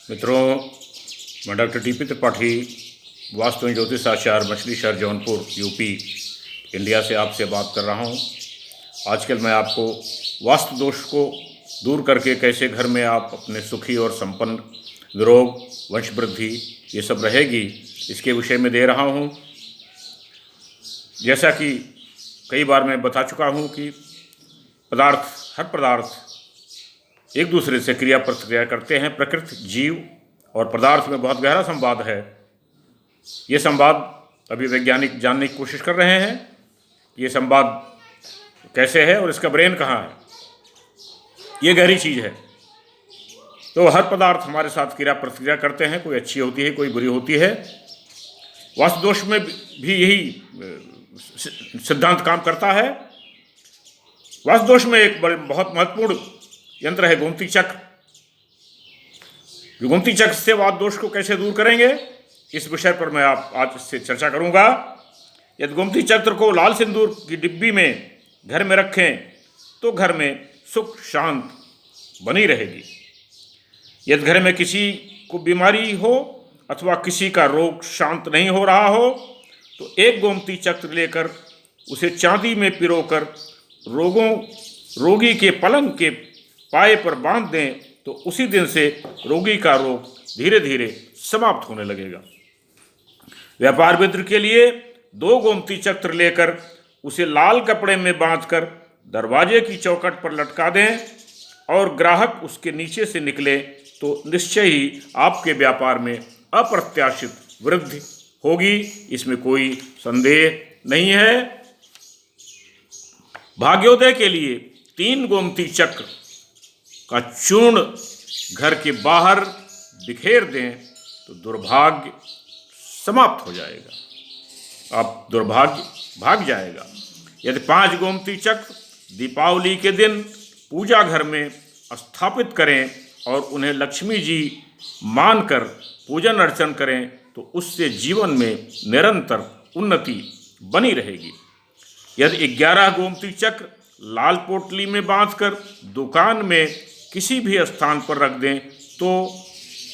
मित्रों, मैं doctor T P Tripathi, vastu एवं ज्योतिष आचार्य, मछली शहर जौनपुर, यूपी, इंडिया से आपसे बात कर रहा हूँ। आजकल मैं आपको वास्तु दोष को दूर करके कैसे घर में आप अपने सुखी और संपन्न, निरोग, वंश वृद्धि ये सब रहेगी, इसके विषय में दे रहा हूँ। जैसा कि कई बार मैं बता चुका हूँ कि हर पदार्थ एक दूसरे से क्रिया प्रतिक्रिया करते हैं। प्रकृति, जीव और पदार्थ में बहुत गहरा संवाद है। ये संवाद अभी वैज्ञानिक जानने की कोशिश कर रहे हैं, ये संवाद कैसे है और इसका ब्रेन कहाँ है। ये गहरी चीज़ है। तो हर पदार्थ हमारे साथ क्रिया प्रतिक्रिया करते हैं, कोई अच्छी होती है, कोई बुरी होती है। वास्तु दोष में भी यही सिद्धांत काम करता है। वास्तु दोष में एक बहुत महत्वपूर्ण यंत्र है गोमती चक्र। गोमती चक्र से वास्तु दोष को कैसे दूर करेंगे, इस विषय पर मैं आज से चर्चा करूंगा। यदि गोमती चक्र को लाल सिंदूर की डिब्बी में घर में रखें तो घर में सुख शांत बनी रहेगी। यदि घर में किसी को बीमारी हो अथवा किसी का रोग शांत नहीं हो रहा हो तो एक गोमती चक्र लेकर उसे चांदी में पिरोकर रोगी के पलंग के पाए पर बांध दें तो उसी दिन से रोगी का रोग धीरे धीरे समाप्त होने लगेगा। व्यापार मित्र के लिए 2 गोमती चक्र लेकर उसे लाल कपड़े में बांधकर दरवाजे की चौखट पर लटका दें और ग्राहक उसके नीचे से निकले तो निश्चय ही आपके व्यापार में अप्रत्याशित वृद्धि होगी, इसमें कोई संदेह नहीं है। भाग्योदय के लिए 3 गोमती चक्र का चूर्ण घर के बाहर बिखेर दें तो दुर्भाग्य समाप्त हो जाएगा, आप दुर्भाग्य भाग जाएगा। यदि 5 गोमती चक्र दीपावली के दिन पूजा घर में स्थापित करें और उन्हें लक्ष्मी जी मानकर पूजन अर्चन करें तो उससे जीवन में निरंतर उन्नति बनी रहेगी। यदि 11 गोमती चक्र लाल पोटली में बांधकर दुकान में किसी भी स्थान पर रख दें तो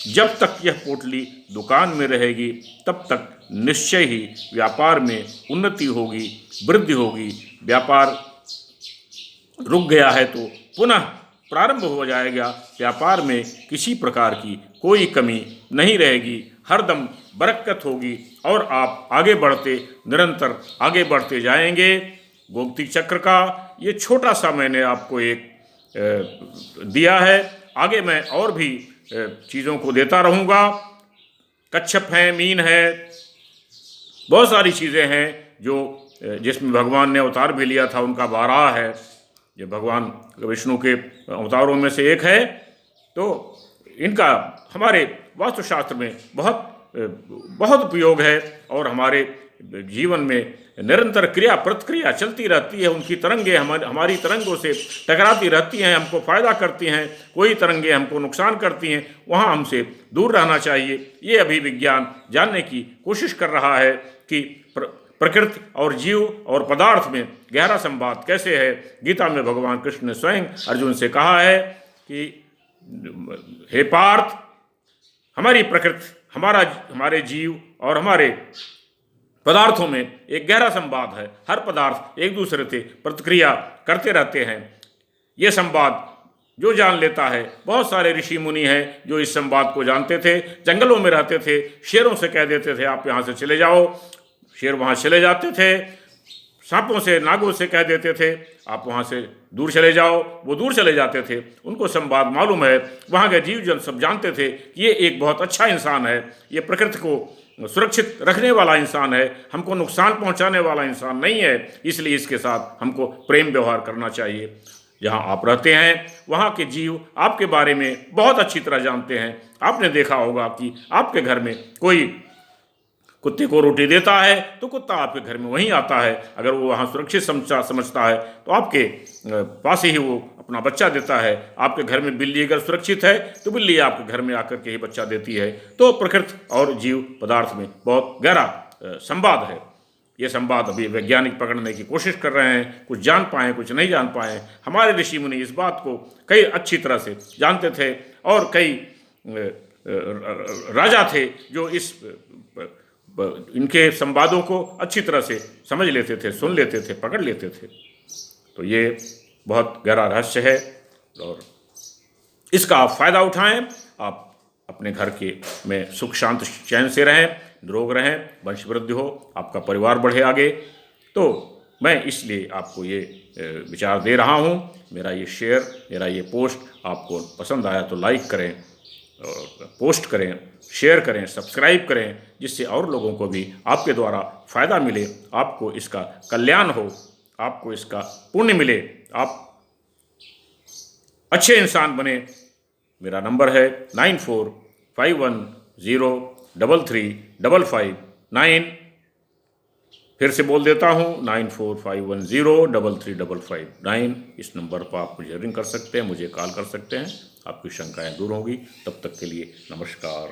जब तक यह पोटली दुकान में रहेगी तब तक निश्चय ही व्यापार में उन्नति होगी, वृद्धि होगी। व्यापार रुक गया है तो पुनः प्रारंभ हो जाएगा। व्यापार में किसी प्रकार की कोई कमी नहीं रहेगी, हरदम बरकत होगी और आप आगे बढ़ते, निरंतर आगे बढ़ते जाएंगे। गोमती चक्र का ये छोटा सा मैंने आपको एक दिया है, आगे मैं और भी चीज़ों को देता रहूँगा। कच्छप है, मीन है, बहुत सारी चीज़ें हैं जो जिसमें भगवान ने अवतार भी लिया था, उनका बारह है। ये भगवान विष्णु के अवतारों में से एक है। तो इनका हमारे वास्तुशास्त्र में बहुत उपयोग है और हमारे जीवन में निरंतर क्रिया प्रतिक्रिया चलती रहती है। उनकी तरंगें हमारी तरंगों से टकराती रहती हैं, हमको फ़ायदा करती हैं। कोई तरंगें हमको नुकसान करती हैं, वहाँ हमसे दूर रहना चाहिए। ये अभी विज्ञान जानने की कोशिश कर रहा है कि प्रकृति और जीव और पदार्थ में गहरा संवाद कैसे है। गीता में भगवान कृष्ण ने स्वयं अर्जुन से कहा है कि हे पार्थ, हमारी प्रकृति, हमारे जीव और हमारे पदार्थों में एक गहरा संवाद है। हर पदार्थ एक दूसरे से प्रतिक्रिया करते रहते हैं। ये संवाद जो जान लेता है, बहुत सारे ऋषि मुनि हैं जो इस संवाद को जानते थे। जंगलों में रहते थे, शेरों से कह देते थे आप यहाँ से चले जाओ, शेर वहाँ चले जाते थे। सांपों से, नागों से कह देते थे आप वहाँ से दूर चले जाओ, वो दूर चले जाते थे। उनको संवाद मालूम है। वहाँ के जीव जन सब जानते थे कि ये एक बहुत अच्छा इंसान है, ये प्रकृति को सुरक्षित रखने वाला इंसान है, हमको नुकसान पहुँचाने वाला इंसान नहीं है, इसलिए इसके साथ हमको प्रेम व्यवहार करना चाहिए। जहाँ आप रहते हैं वहाँ के जीव आपके बारे में बहुत अच्छी तरह जानते हैं। आपने देखा होगा कि आपके घर में कोई कुत्ते को रोटी देता है तो कुत्ता आपके घर में वहीं आता है। अगर वो वहाँ सुरक्षित समझता है तो आपके पास ही वो अपना बच्चा देता है। आपके घर में बिल्ली अगर सुरक्षित है तो बिल्ली आपके घर में आकर के ही बच्चा देती है। तो प्रकृति और जीव पदार्थ में बहुत गहरा संवाद है। ये संवाद अभी वैज्ञानिक पकड़ने की कोशिश कर रहे हैं, कुछ जान पाएँ कुछ नहीं जान पाएँ। हमारे ऋषि मुनि इस बात को कई अच्छी तरह से जानते थे और कई राजा थे जो इनके संवादों को अच्छी तरह से समझ लेते थे, सुन लेते थे, पकड़ लेते थे। तो ये बहुत गहरा रहस्य है और इसका आप फायदा उठाएं। आप अपने घर के में सुख शांत चैन से रहें, निरोग रहें, वंश वृद्धि हो, आपका परिवार बढ़े आगे। तो मैं इसलिए आपको ये विचार दे रहा हूँ। मेरा ये शेयर, मेरा ये पोस्ट आपको पसंद आया तो लाइक करें, पोस्ट करें, शेयर करें, सब्सक्राइब करें, जिससे और लोगों को भी आपके द्वारा फ़ायदा मिले, आपको इसका कल्याण हो, आपको इसका पुण्य मिले, आप अच्छे इंसान बने। मेरा नंबर है 9451033559। फिर से बोल देता हूँ 9451033559। इस नंबर पर आप मुझे रिंग कर सकते हैं, मुझे कॉल कर सकते हैं, आपकी शंकाएं दूर होंगी। तब तक के लिए नमस्कार।